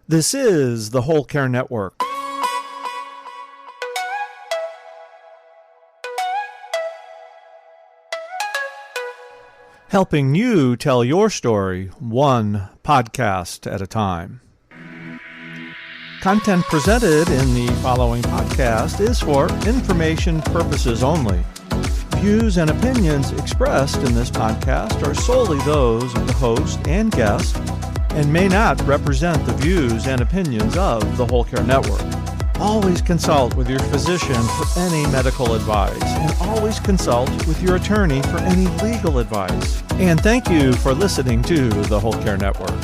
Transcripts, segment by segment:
This is the Whole Care Network, helping you tell your story one podcast at a time. Content presented in the following podcast is for information purposes only. Views and opinions expressed in this podcast are solely those of the host and guest and may not represent the views and opinions of the Whole Care Network. Always consult with your physician for any medical advice, and always consult with your attorney for any legal advice. And thank you for listening to the Whole Care Network.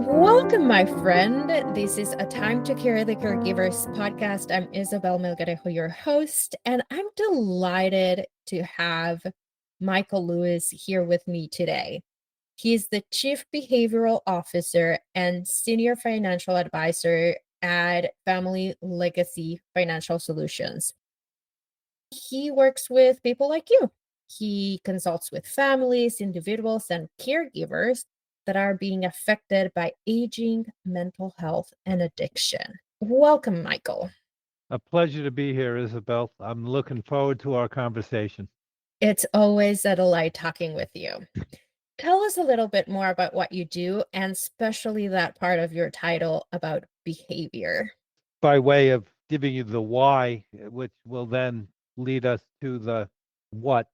Welcome, my friend. This is A Time to Care the Caregivers podcast. I'm Isabel Melgarejo, your host, and I'm delighted to have Michael Lewis here with me today. He's the Chief Behavioral Officer and Senior Financial Advisor at Family Legacy Financial Solutions. He works with people like you. He consults with families, individuals, and caregivers that are being affected by aging, mental health, and addiction. Welcome, Michael. A pleasure to be here, Isabel. I'm looking forward to our conversation. It's always a delight talking with you. Tell us a little bit more about what you do, and especially that part of your title about behavior. By way of giving you the why, which will then lead us to the what.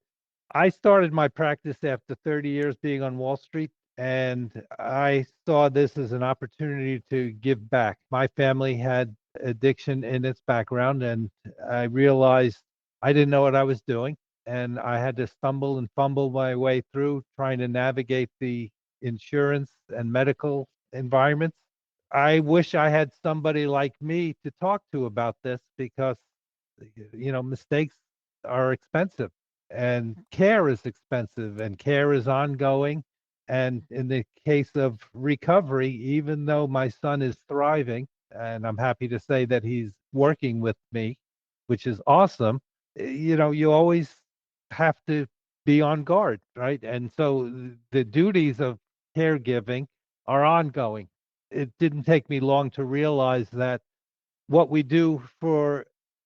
I started my practice after 30 years being on Wall Street, and I saw this as an opportunity to give back. My family had addiction in its background, and I realized I didn't know what I was doing, and I had to stumble and fumble my way through trying to navigate the insurance and medical environments. I wish I had somebody like me to talk to about this because, mistakes are expensive and care is expensive and care is ongoing. And in the case of recovery, even though my son is thriving, and I'm happy to say that he's working with me, which is awesome, you always have to be on guard, right? And so the duties of caregiving are ongoing. It didn't take me long to realize that what we do for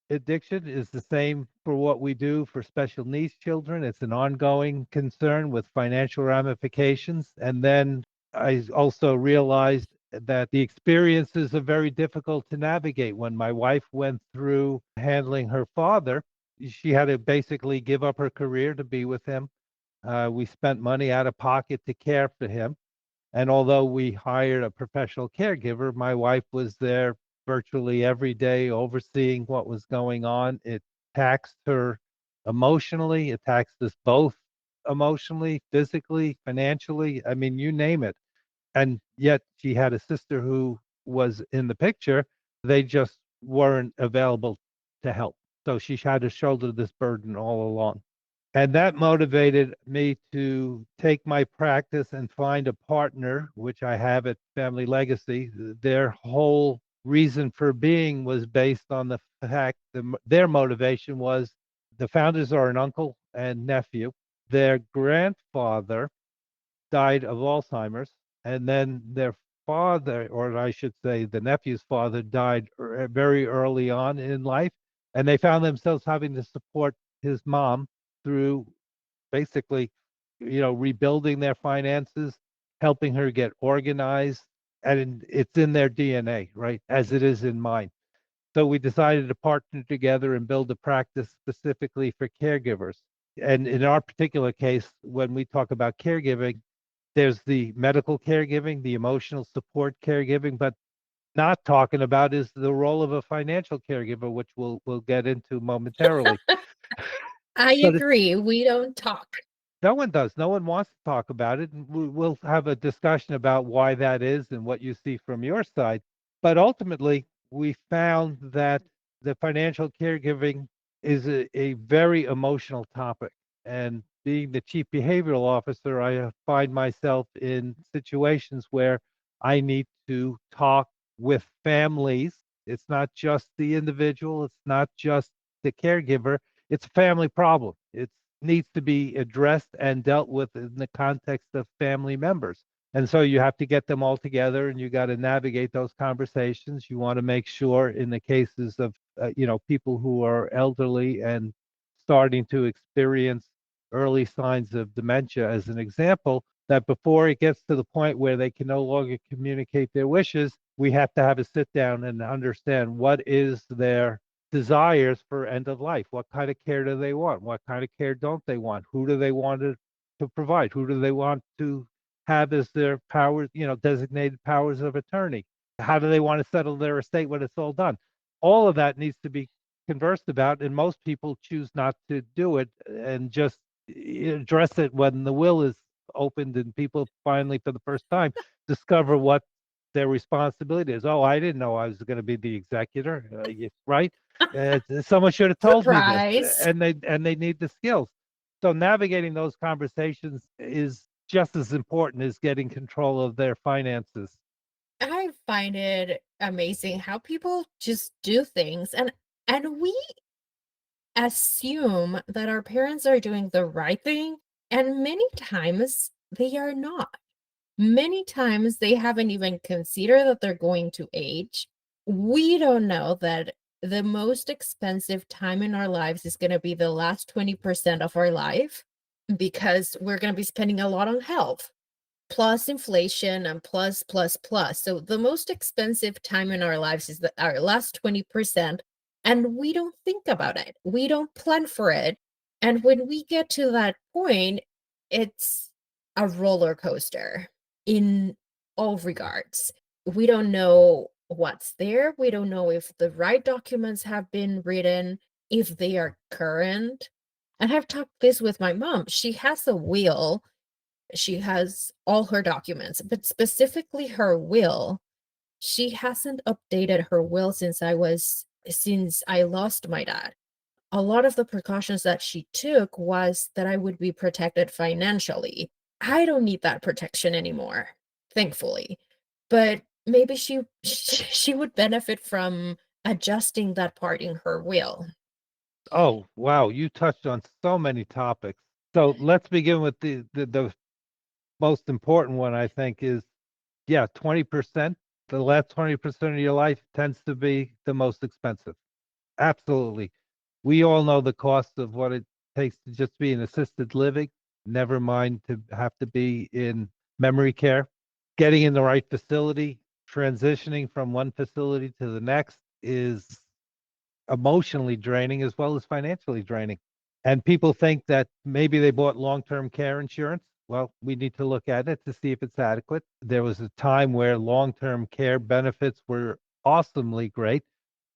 addiction is the same for what we do for special needs children. It's an ongoing concern with financial ramifications. And then I also realized that the experiences are very difficult to navigate. When my wife went through handling her father, she had to basically give up her career to be with him. We spent money out of pocket to care for him. And although we hired a professional caregiver, my wife was there virtually every day overseeing what was going on. It taxed her emotionally, it taxed us both emotionally, physically, financially. I mean, you name it. And yet she had a sister who was in the picture. They just weren't available to help. So she had to shoulder this burden all along. And that motivated me to take my practice and find a partner, which I have at Family Legacy. Their whole reason for being was based on the fact that their motivation was the founders are an uncle and nephew. Their grandfather died of Alzheimer's, and then their father, or I should say, the nephew's father, died very early on in life, and they found themselves having to support his mom through basically, rebuilding their finances, helping her get organized, and it's in their DNA, right, as it is in mine. So we decided to partner together and build a practice specifically for caregivers. And in our particular case, when we talk about caregiving, there's the medical caregiving, the emotional support caregiving, but not talking about is the role of a financial caregiver, which we'll get into momentarily. I But it's, agree. We don't talk. no one does. No one wants to talk about it. And we'll have a discussion about why that is and what you see from your side. But ultimately, we found that the financial caregiving is a very emotional topic. And being the chief behavioral officer, I find myself in situations where I need to talk with families. It's not just the individual, it's not just the caregiver, it's a family problem. It needs to be addressed and dealt with in the context of family members. And so you have to get them all together and you got to navigate those conversations. You want to make sure in the cases of people who are elderly and starting to experience early signs of dementia as an example, that before it gets to the point where they can no longer communicate their wishes, we have to have a sit down and understand what is their desires for end of life. What kind of care do they want? What kind of care don't they want? Who do they want to provide? Who do they want to have as their powers, designated powers of attorney? How do they want to settle their estate when it's all done? All of that needs to be conversed about, and most people choose not to do it and just address it when the will is opened and people finally, for the first time, discover what their responsibility is. Oh, I didn't know I was going to be the executor, right? Someone should have told me this, Surprise. and they need the skills. So navigating those conversations is just as important as getting control of their finances. I find it amazing how people just do things, and we assume that our parents are doing the right thing, and many times they are not. Many times they haven't even considered that they're going to age. We don't know that the most expensive time in our lives is going to be the last 20% of our life because we're going to be spending a lot on health, plus inflation and plus plus plus. So the most expensive time in our lives is our last 20%, and we don't think about it. We don't plan for it. And when we get to that point, it's a roller coaster in all regards. We don't know what's there. We don't know if the right documents have been written, if they are current. And I've talked this with my mom. She has a will, she has all her documents, but specifically her will. She hasn't updated her will since I lost my dad. A lot of the precautions that she took was that I would be protected financially. I don't need that protection anymore, thankfully. But maybe she would benefit from adjusting that part in her will. Oh, wow, you touched on so many topics. So let's begin with the most important one, I think, is, yeah, 20%. The last 20% of your life tends to be the most expensive. Absolutely. We all know the cost of what it takes to just be in assisted living, never mind to have to be in memory care. Getting in the right facility, transitioning from one facility to the next is emotionally draining as well as financially draining. And people think that maybe they bought long-term care insurance. Well, we need to look at it to see if it's adequate. There was a time where long-term care benefits were awesomely great,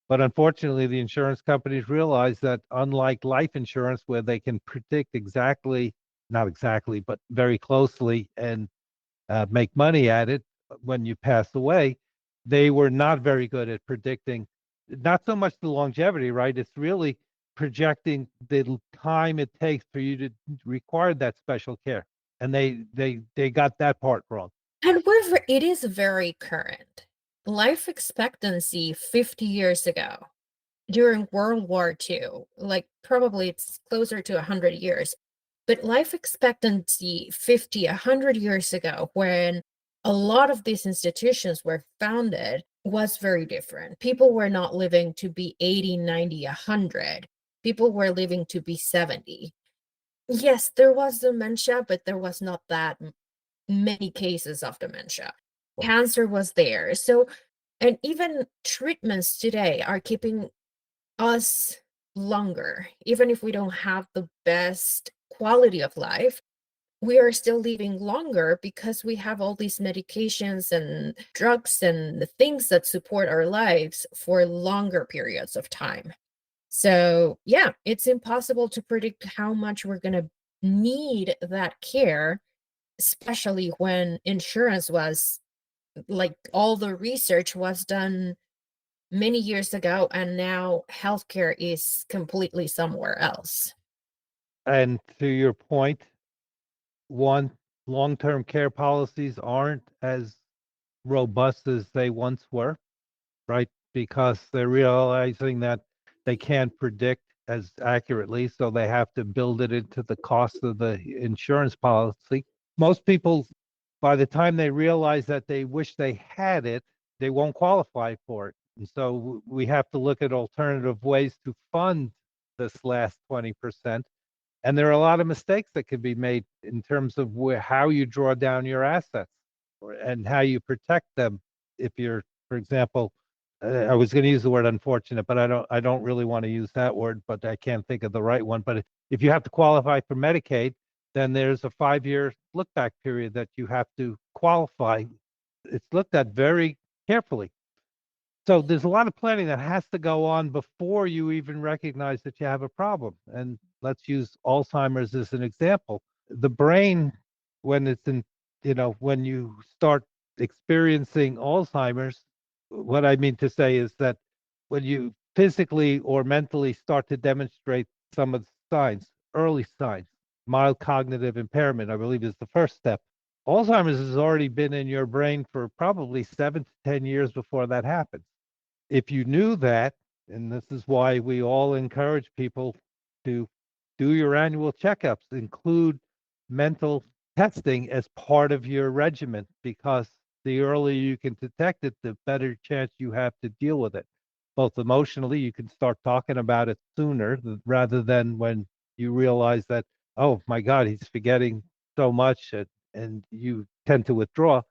but unfortunately, the insurance companies realized that unlike life insurance, where they can predict exactly, not exactly, but very closely and make money at it when you pass away, they were not very good at predicting, not so much the longevity, right? It's really projecting the time it takes for you to require that special care. And they got that part wrong. And it is very current. Life expectancy 50 years ago during World War II, like probably it's closer to 100 years, but life expectancy 50, 100 years ago, when a lot of these institutions were founded, was very different. People were not living to be 80, 90, 100. People were living to be 70. Yes, there was dementia, but there was not that many cases of dementia. Cancer was there. So, and even treatments today are keeping us longer. Even if we don't have the best quality of life, we are still living longer because we have all these medications and drugs and the things that support our lives for longer periods of time. So, yeah, it's impossible to predict how much we're going to need that care, especially when insurance was like all the research was done many years ago, and now healthcare is completely somewhere else. And to your point, one, long-term care policies aren't as robust as they once were. right? Because they're realizing that they can't predict as accurately, so they have to build it into the cost of the insurance policy. Most people, by the time they realize that they wish they had it, they won't qualify for it. And so we have to look at alternative ways to fund this last 20%. And there are a lot of mistakes that can be made in terms of how you draw down your assets and how you protect them. If you're, for example, I was going to use the word unfortunate, but I don't really want to use that word, but I can't think of the right one. But if you have to qualify for Medicaid, then there's a 5-year look back period that you have to qualify. It's looked at very carefully. So there's a lot of planning that has to go on before you even recognize that you have a problem. And let's use Alzheimer's as an example. The brain, when it's in, when you start experiencing Alzheimer's, what I mean to say is that when you physically or mentally start to demonstrate some of the signs, early signs, mild cognitive impairment, I believe is the first step. Alzheimer's has already been in your brain for probably 7 to 10 years before that happens. If you knew that, and this is why we all encourage people to do your annual checkups, include mental testing as part of your regimen, because the earlier you can detect it, the better chance you have to deal with it. Both emotionally, you can start talking about it sooner rather than when you realize that, oh my God, he's forgetting so much, and you tend to withdraw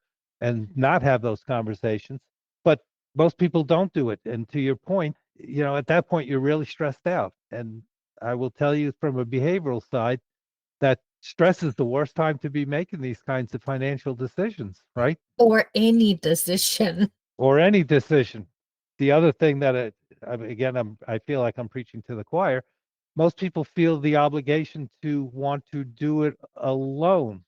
and not have those conversations. But most people don't do it. And to your point, at that point, you're really stressed out. And I will tell you from a behavioral side that stress is the worst time to be making these kinds of financial decisions, right? Or any decision. Or any decision. The other thing that, I feel like I'm preaching to the choir. Most people feel the obligation to want to do it alone.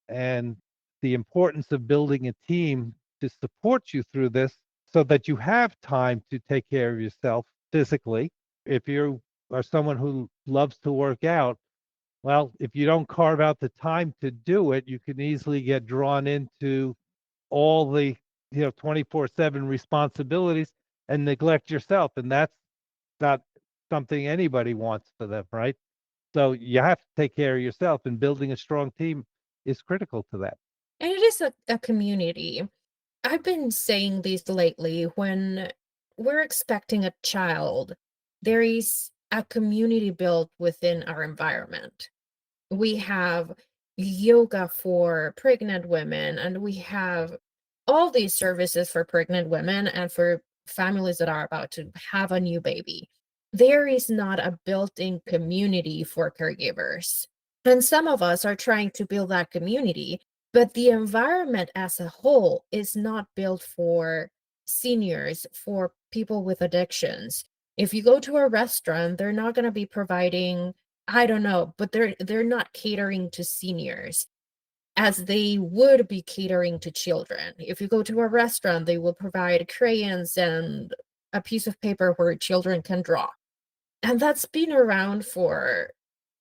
And the importance of building a team to support you through this so that you have time to take care of yourself physically. If you are someone who loves to work out, well, if you don't carve out the time to do it, you can easily get drawn into all the 24/7 responsibilities and neglect yourself, and that's not something anybody wants for them, right? So you have to take care of yourself, and building a strong team is critical to that. And it is a community. I've been saying this lately when we're expecting a child, there is a community built within our environment. We have yoga for pregnant women, and we have all these services for pregnant women and for families that are about to have a new baby. There is not a built-in community for caregivers. And some of us are trying to build that community, but the environment as a whole is not built for seniors, for people with addictions. If you go to a restaurant, they're not going to be providing, I don't know, but they're not catering to seniors as they would be catering to children. If you go to a restaurant, they will provide crayons and a piece of paper where children can draw. And that's been around for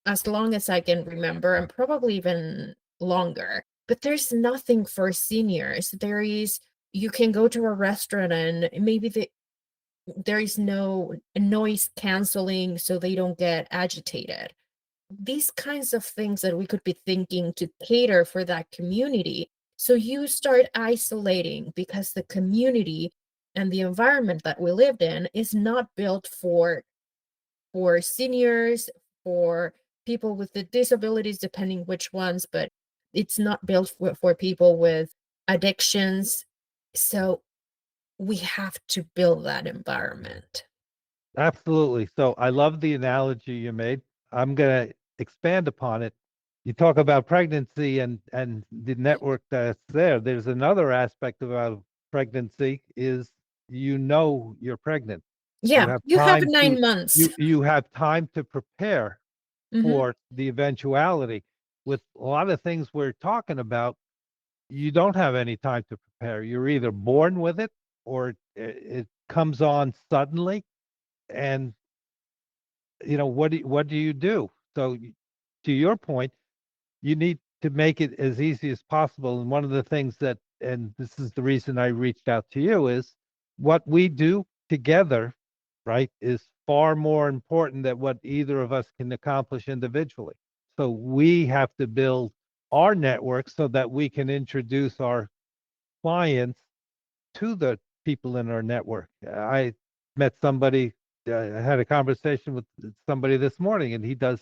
as long as I can remember, and probably even longer. But there's nothing for seniors. You can go to a restaurant and maybe there is no noise canceling so they don't get agitated. These kinds of things that we could be thinking to cater for that community. So you start isolating because the community and the environment that we lived in is not built for seniors, for people with the disabilities, depending which ones, but it's not built for people with addictions. So we have to build that environment. Absolutely. So I love the analogy you made. I'm going to expand upon it. You talk about pregnancy and the network that's there. There's another aspect about pregnancy is you're pregnant. You Yeah, have you have time to 9 months. you have time to prepare Hmm. for the eventuality. With a lot of things we're talking about, you don't have any time to prepare. You're either born with it or it comes on suddenly. And what do you do? So to your point, you need to make it as easy as possible. And one of the things and this is the reason I reached out to you, is what we do together, right, is far more important than what either of us can accomplish individually. So we have to build our network so that we can introduce our clients to the people in our network. I met somebody, I had a conversation with somebody this morning, and he does,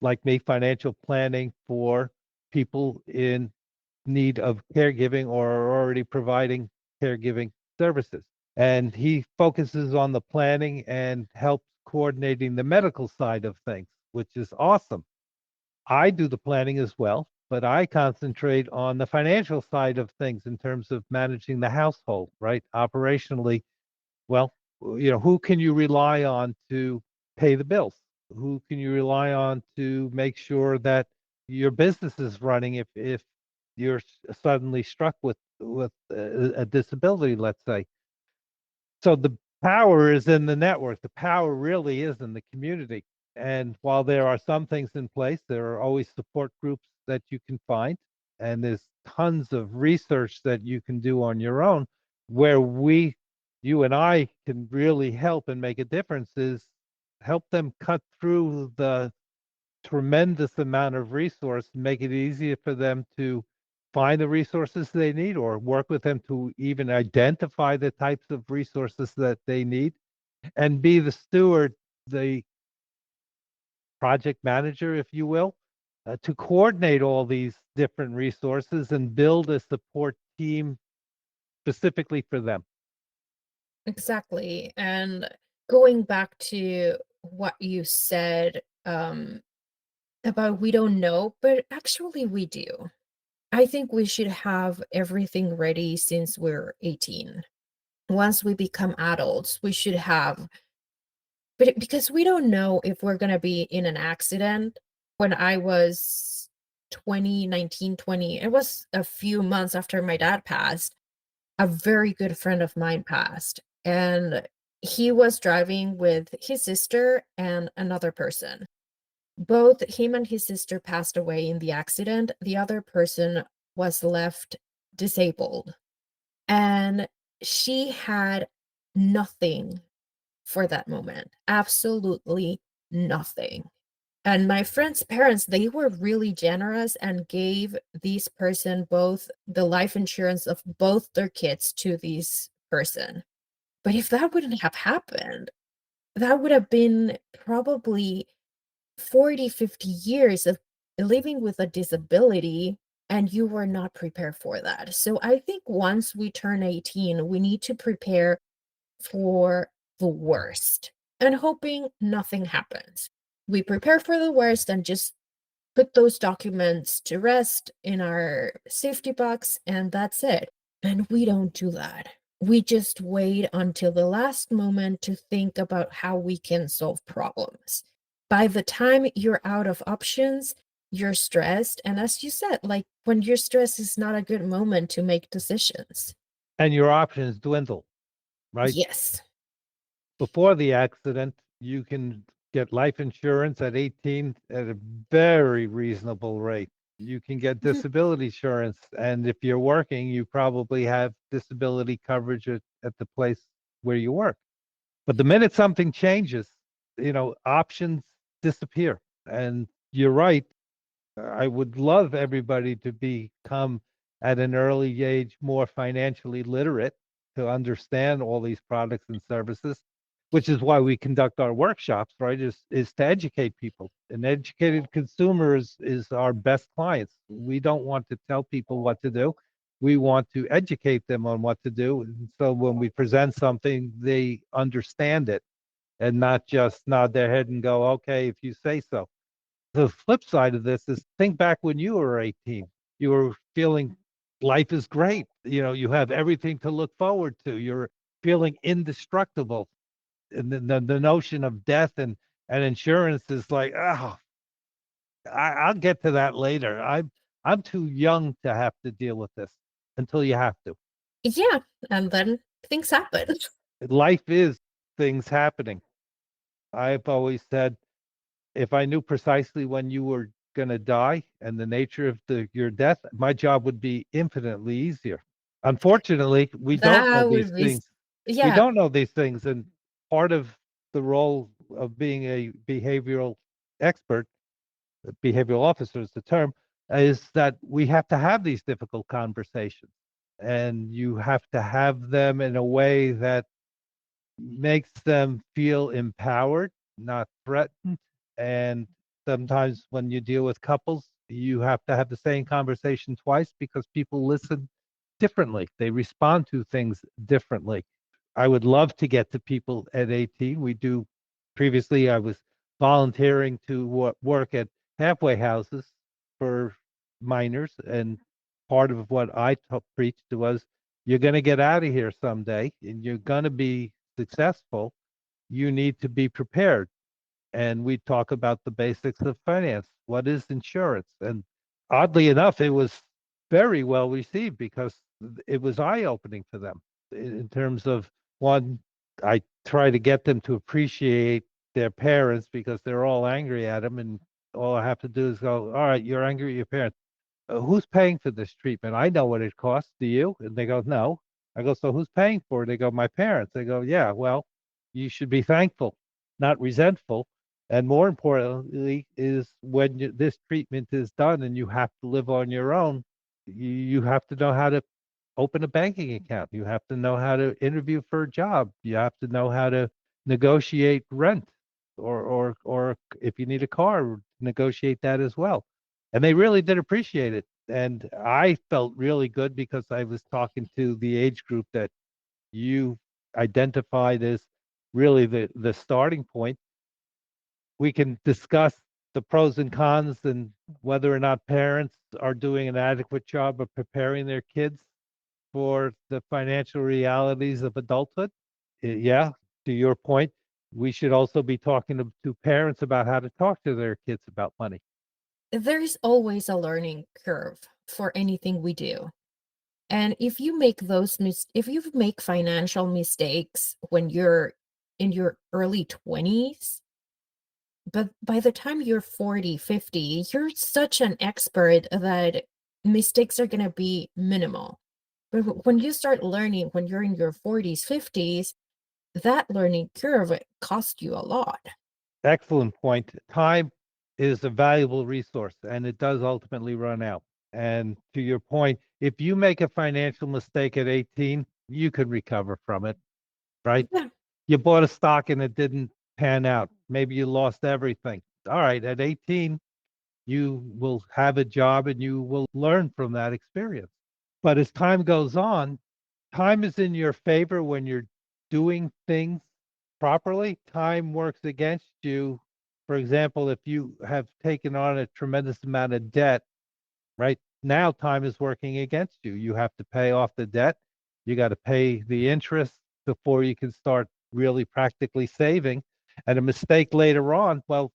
like me, financial planning for people in need of caregiving or are already providing caregiving services. And he focuses on the planning and helps coordinating the medical side of things, which is awesome. I do the planning as well, but I concentrate on the financial side of things in terms of managing the household, right? Operationally, well, who can you rely on to pay the bills? Who can you rely on to make sure that your business is running if you're suddenly struck with a disability, let's say? So the power is in the network. The power really is in the community. And while there are some things in place, there are always support groups that you can find. And there's tons of research that you can do on your own. Where you and I can really help and make a difference is help them cut through the tremendous amount of resource, make it easier for them to find the resources they need or work with them to even identify the types of resources that they need and be the steward, the project manager, if you will, to coordinate all these different resources and build a support team specifically for them. Exactly. And going back to what you said about we don't know, but actually we do. I think we should have everything ready since we're 18. Once we become adults, we should have, but because we don't know if we're going to be in an accident. When I was 20, it was a few months after my dad passed, a very good friend of mine passed. And he was driving with his sister and another person. Both him and his sister passed away in the accident. The other person was left disabled. And she had nothing for that moment. Absolutely nothing. And my friend's parents, they were really generous and gave this person both the life insurance of both their kids to this person. But if that wouldn't have happened, that would have been probably 40, 50 years of living with a disability, and you were not prepared for that. So I think once we turn 18, we need to prepare for the worst and hoping nothing happens. We prepare for the worst and just put those documents to rest in our safety box, and that's it. And we don't do that. We just wait until the last moment to think about how we can solve problems. By the time you're out of options, you're stressed. And as you said, like when you're stressed is not a good moment to make decisions. And your options dwindle, right? Yes. Before the accident, you can get life insurance at 18 at a very reasonable rate. You can get Mhm. disability insurance, and if you're working, you probably have disability coverage at the place where you work. But the minute something changes, options disappear. And you're right. I would love everybody to become at an early age more financially literate to understand all these products and services, which is why we conduct our workshops, right? Is to educate people. An educated consumer is our best clients. We don't want to tell people what to do. We want to educate them on what to do. And so when we present something, they understand it and not just nod their head and go, okay, if you say so. The flip side of this is think back when you were 18. You were feeling life is great. You have everything to look forward to. You're feeling indestructible. And then the notion of death and insurance is like, oh, I'll get to that later. I'm too young to have to deal with this until you have to. Yeah. And then things happen. Life is things happening. I've always said if I knew precisely when you were going to die and the nature of your death, my job would be infinitely easier. Unfortunately, we don't know That these would be things. We Yeah. don't know these things. And part of the role of being a behavioral expert, behavioral officer is the term, is that we have to have these difficult conversations. And you have to have them in a way that makes them feel empowered, not threatened. And sometimes when you deal with couples, you have to have the same conversation twice because people listen differently. They respond to things differently. I would love to get to people at 18. We do. Previously, I was volunteering to work at halfway houses for minors. And part of what I preached was you're going to get out of here someday and you're going to be successful. You need to be prepared. And we talk about the basics of finance. What is insurance? And oddly enough, it was very well received because it was eye opening for them in terms of one, I try to get them to appreciate their parents because they're all angry at them. And all I have to do is go, all right, you're angry at your parents. Who's paying for this treatment? I know what it costs. Do you? And they go, no. I go, so who's paying for it? They go, my parents. They go, yeah, well, you should be thankful, not resentful. And more importantly, is when this treatment is done and you have to live on your own, you have to know how to open a banking account. You have to know how to interview for a job. You have to know how to negotiate rent, or if you need a car, negotiate that as well. And they really did appreciate it. And I felt really good because I was talking to the age group that you identified as really the starting point. We can discuss the pros and cons and whether or not parents are doing an adequate job of preparing their kids for the financial realities of adulthood. Yeah, to your point, we should also be talking to parents about how to talk to their kids about money. There's always a learning curve for anything we do. And if you make if you make financial mistakes when you're in your early 20s, but by the time you're 40, 50, you're such an expert that mistakes are going to be minimal. But when you start learning when you're in your 40s, 50s, that learning curve costs you a lot. Excellent point. Time is a valuable resource and it does ultimately run out. And to your point, if you make a financial mistake at 18, you can recover from it, right? Yeah. You bought a stock and it didn't pan out. Maybe you lost everything. All right, at 18, you will have a job and you will learn from that experience. But as time goes on, time is in your favor when you're doing things properly. Time works against you. For example, if you have taken on a tremendous amount of debt, right now time is working against you. You have to pay off the debt. You got to pay the interest before you can start really practically saving. And a mistake later on, well,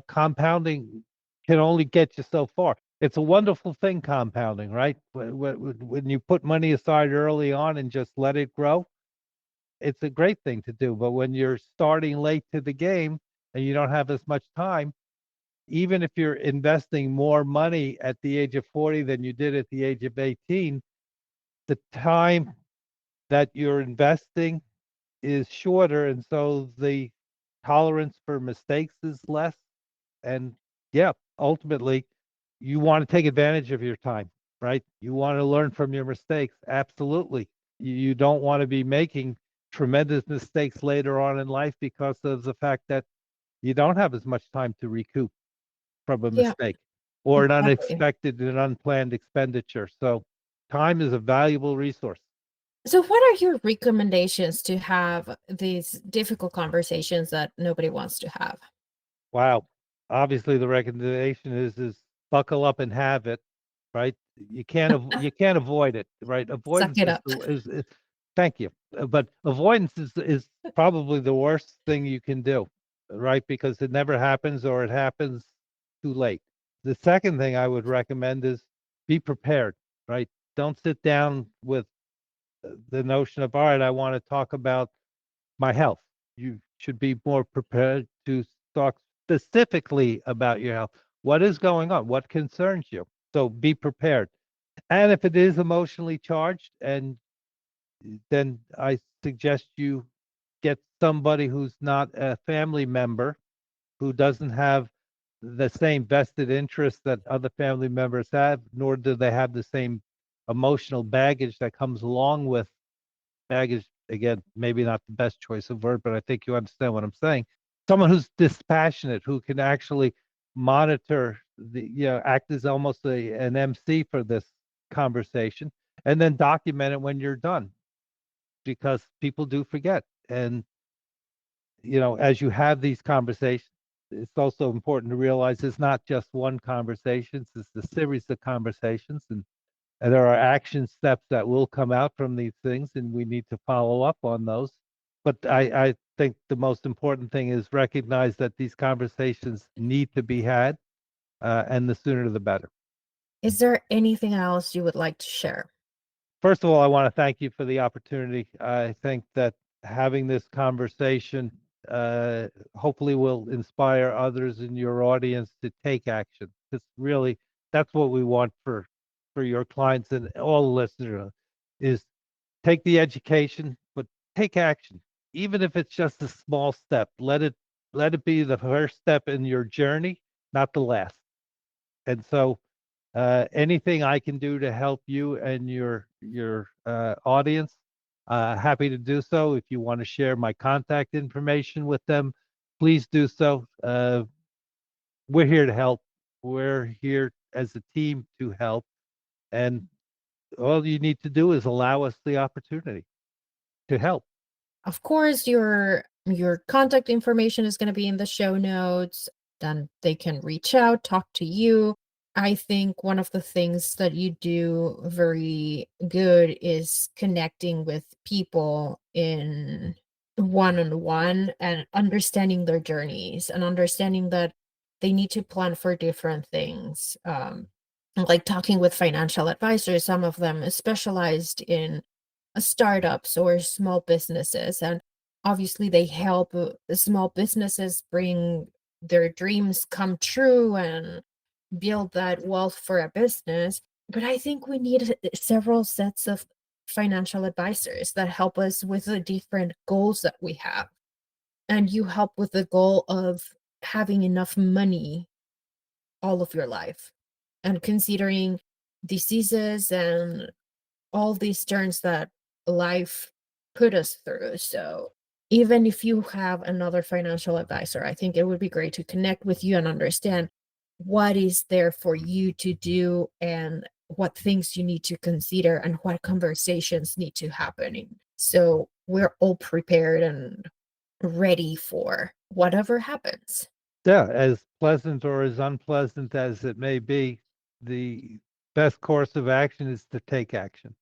compounding can only get you so far. It's a wonderful thing, compounding, right? When you put money aside early on and just let it grow, it's a great thing to do. But when you're starting late to the game and you don't have as much time, even if you're investing more money at the age of 40 than you did at the age of 18, the time that you're investing is shorter. And so the tolerance for mistakes is less. And yeah, ultimately, you want to take advantage of your time, right? You want to learn from your mistakes. Absolutely. You don't want to be making tremendous mistakes later on in life because of the fact that you don't have as much time to recoup from a Yeah, mistake or an exactly. unexpected and unplanned expenditure. So time is a valuable resource. So, what are your recommendations to have these difficult conversations that nobody wants to have? Wow. Obviously, the recommendation is buckle up and have it, right? You can't avoid it, right? Suck Avoidance it up. is thank you, but avoidance is probably the worst thing you can do, right? Because it never happens or it happens too late. The second thing I would recommend is be prepared, right? Don't sit down with the notion of, all right, I want to talk about my health. You should be more prepared to talk specifically about your health. What is going on? What concerns you? So be prepared. And if it is emotionally charged, and then I suggest you get somebody who's not a family member, who doesn't have the same vested interest that other family members have, nor do they have the same emotional baggage that comes along with baggage. Again, maybe not the best choice of word, but I think you understand what I'm saying. Someone who's dispassionate, who can actually monitor act as almost an MC for this conversation, and then document it when you're done, because people do forget. And as you have these conversations, it's also important to realize it's not just one conversation, it's a series of conversations, and there are action steps that will come out from these things, and we need to follow up on those. But I think the most important thing is recognize that these conversations need to be had, and the sooner the better. Is there anything else you would like to share? First of all, I want to thank you for the opportunity. I think that having this conversation hopefully will inspire others in your audience to take action. Because really, that's what we want for your clients and all the listeners, is take the education, but take action. Even if it's just a small step, let it be the first step in your journey, not the last. And so anything I can do to help you and your audience, happy to do so. If you want to share my contact information with them, please do so. We're here to help. We're here as a team to help, and all you need to do is allow us the opportunity to help. Of course, your contact information is going to be in the show notes. Then they can reach out, talk to you. I think one of the things that you do very good is connecting with people in one-on-one and understanding their journeys and understanding that they need to plan for different things. Like talking with financial advisors, some of them is specialized in startups or small businesses, and obviously they help small businesses bring their dreams come true and build that wealth for a business. But I think we need several sets of financial advisors that help us with the different goals that we have. And you help with the goal of having enough money all of your life, and considering diseases and all these turns that life put us through. So even if you have another financial advisor, I think it would be great to connect with you and understand what is there for you to do and what things you need to consider and what conversations need to happen. So we're all prepared and ready for whatever happens. Yeah, as pleasant or as unpleasant as it may be, the best course of action is to take action.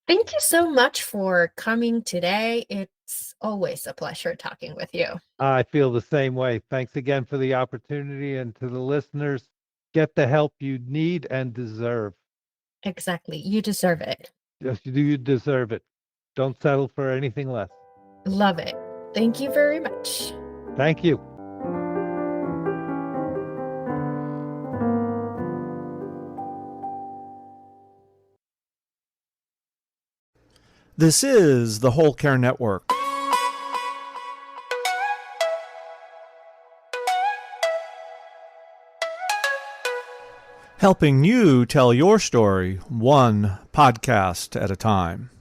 Thank you so much for coming today. It's always a pleasure talking with you. I feel the same way. Thanks again for the opportunity, and to the listeners, get the help you need and deserve. Exactly. You deserve it. Just you deserve it. Don't settle for anything less. Love it. Thank you very much. Thank you. This is the Whole Care Network. Helping you tell your story one podcast at a time.